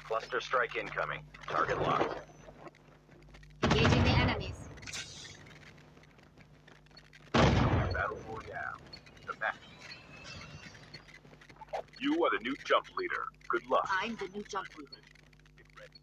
Cluster strike incoming. Target locked. Engaging the enemies. Battle Royale. The match. You are the new jump leader. Good luck. I'm the new jump leader. Get ready.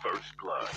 First blood.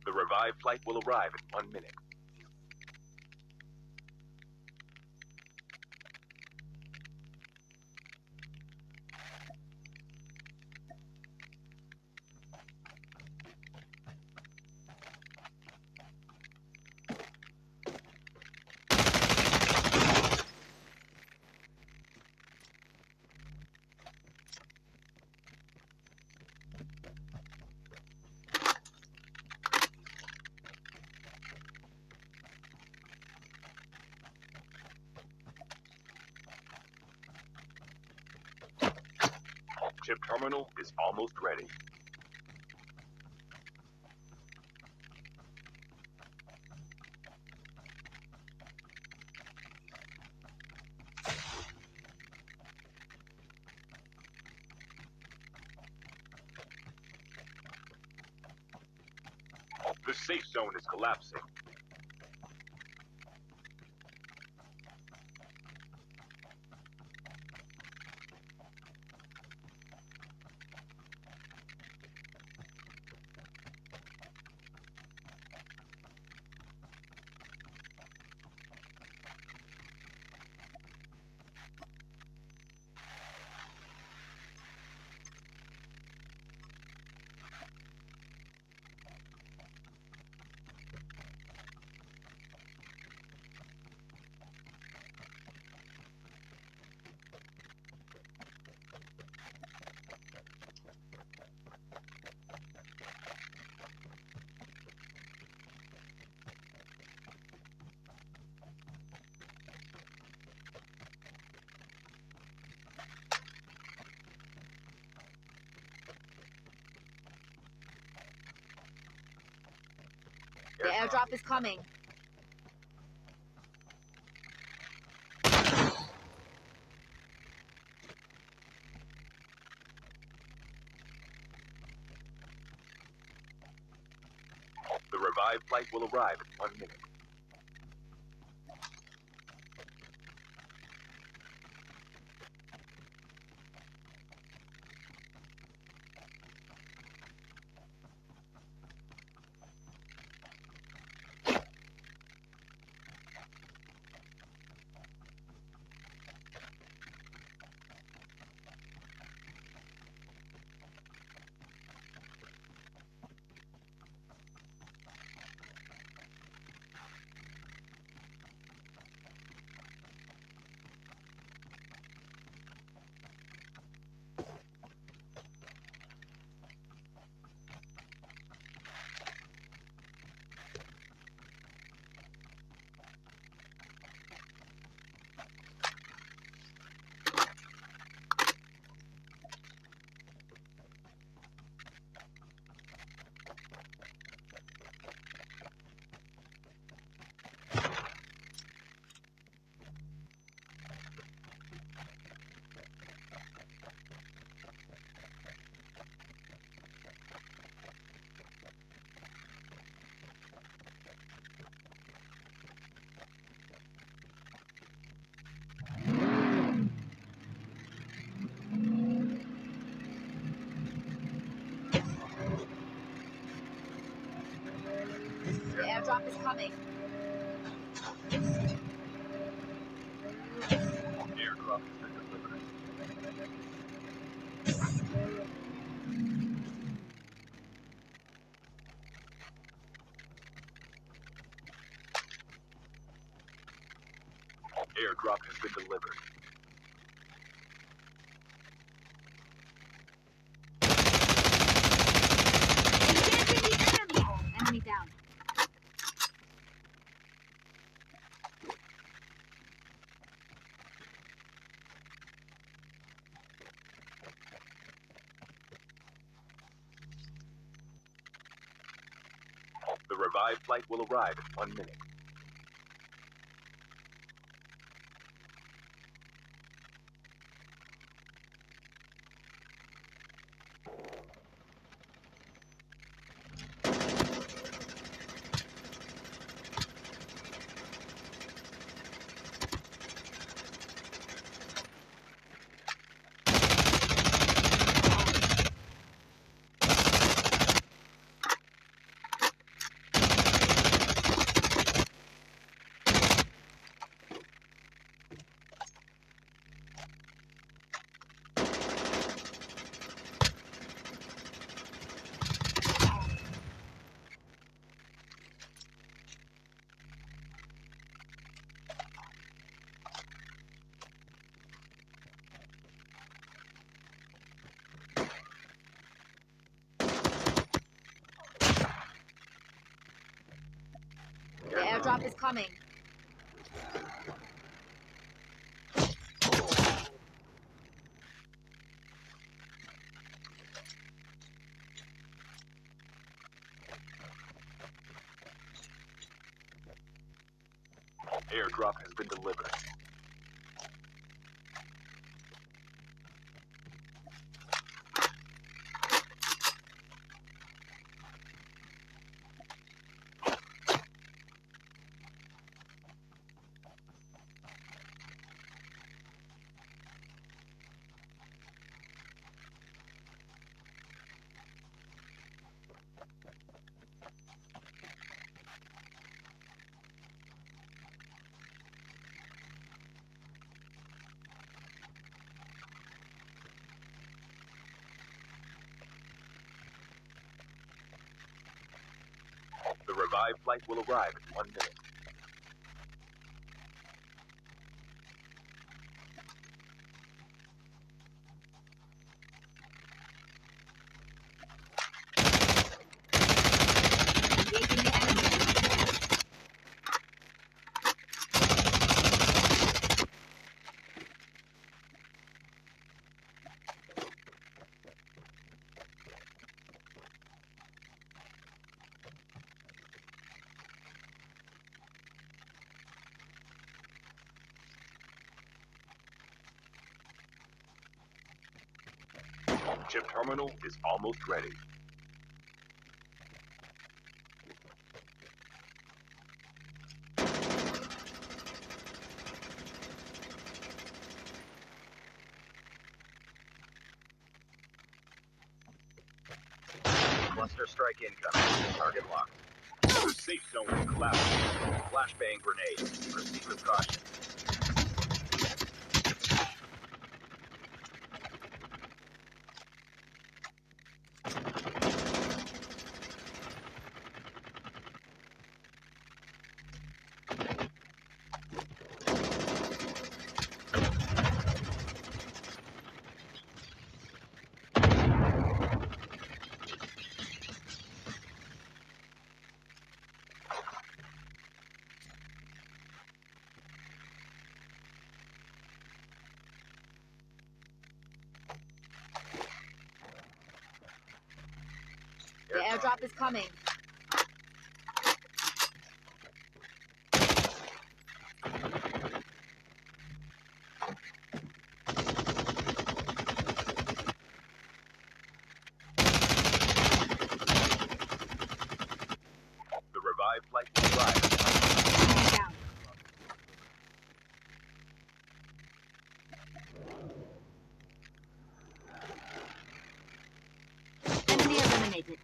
The revived flight will arrive in 1 minute. Chip terminal is almost ready. The safe zone is collapsing. The airdrop is coming. The revived flight will arrive in 1 minute. airdrop is coming. Airdrop has been delivered. Airdrop has been delivered. Engaging the enemy! Enemy down. The revived flight will arrive in 1 minute. The airdrop is coming. Airdrop has been delivered. The revived flight will arrive in 1 minute. Engaging the enemy. Chip terminal is almost ready. Cluster strike incoming. Target locked. Safe zone is collapsed. Flashbang grenade. Proceed with caution. The airdrop is coming. The revived flight will arrive. Enemy down. Enemy eliminated.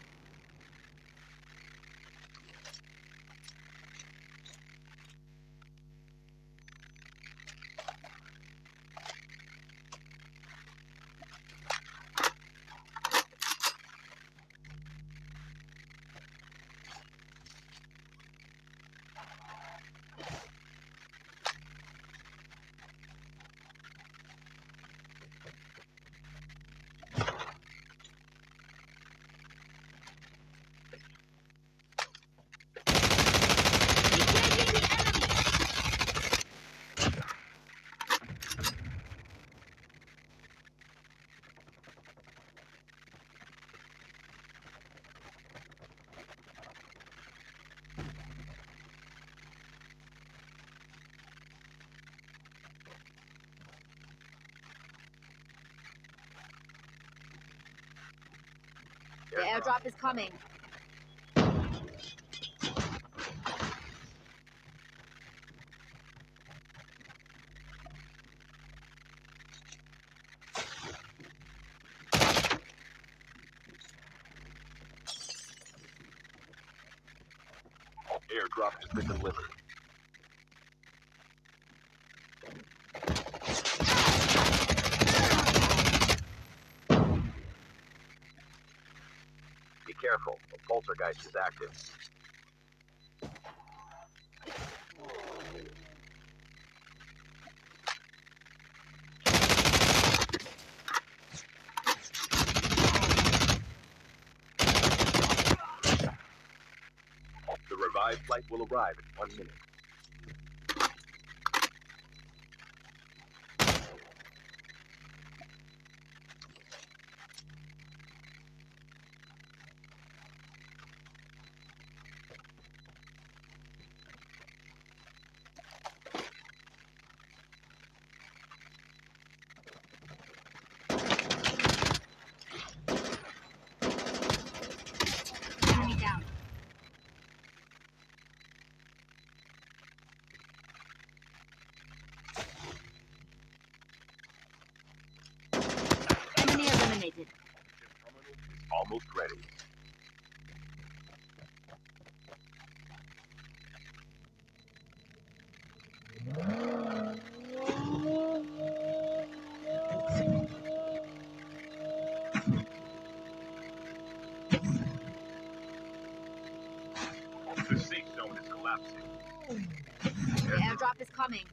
The airdrop is coming. Airdrop has been delivered. Be careful. The poltergeist is active. The revived flight will arrive in 1 minute. Enemy down. Enemy eliminated. Chip terminal is almost ready. The safe zone is collapsing. The airdrop is coming.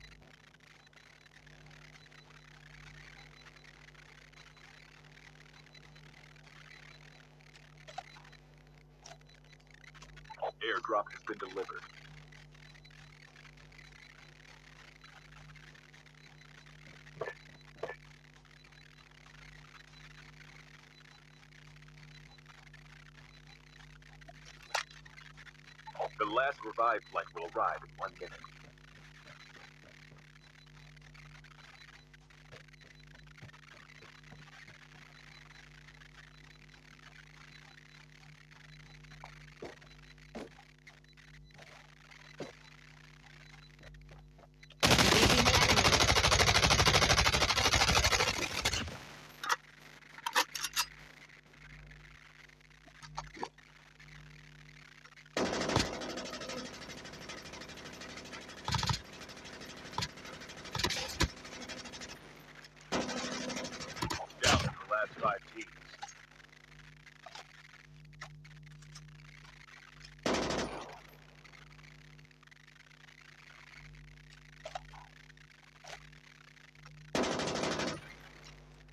Airdrop has been delivered. The last revived flight will arrive in 1 minute. Engaging the enemy. Down to the last 5 teams.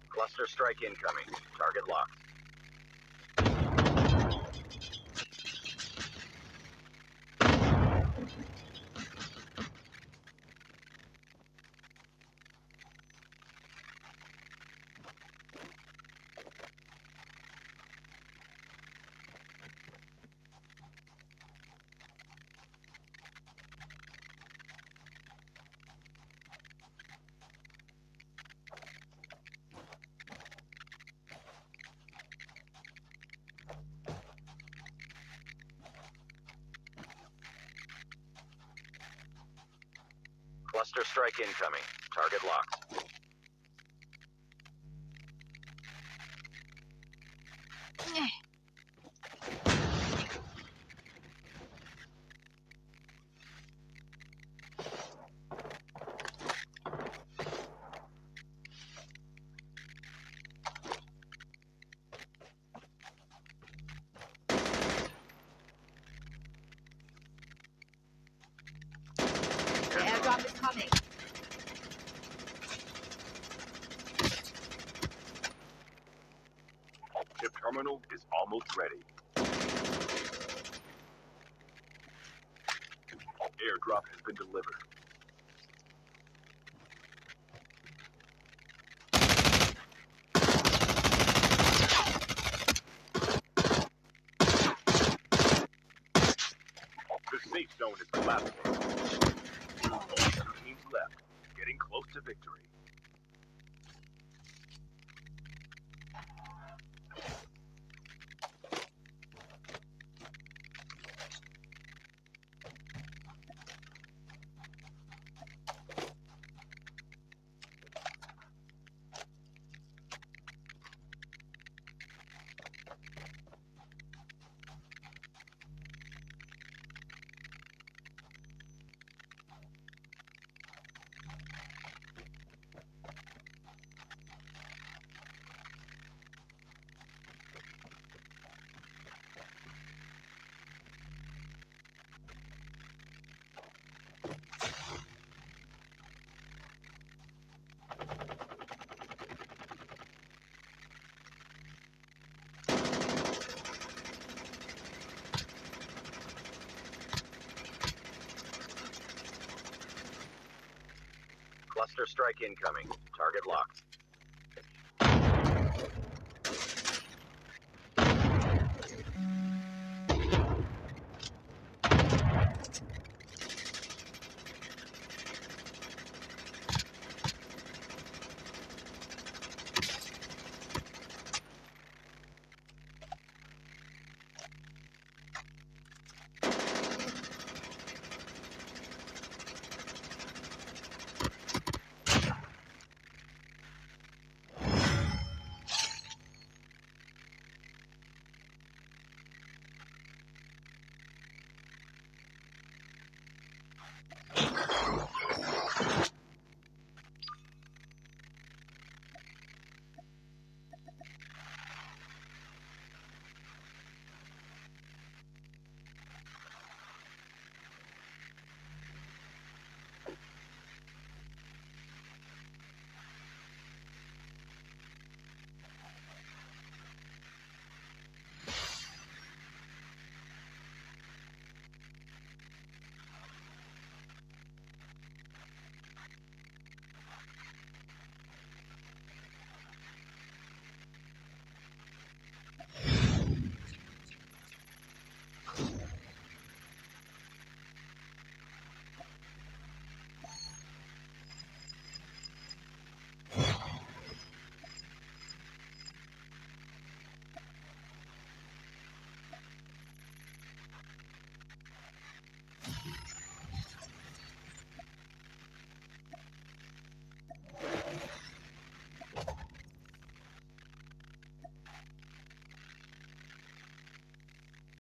Cluster strike incoming. Target locked. Cluster strike incoming. Target locked. The airdrop is coming. Chip terminal is almost ready. Airdrop has been delivered. The safe zone is collapsing. Only 2 teams left, getting close to victory. Cluster strike incoming. Target locked.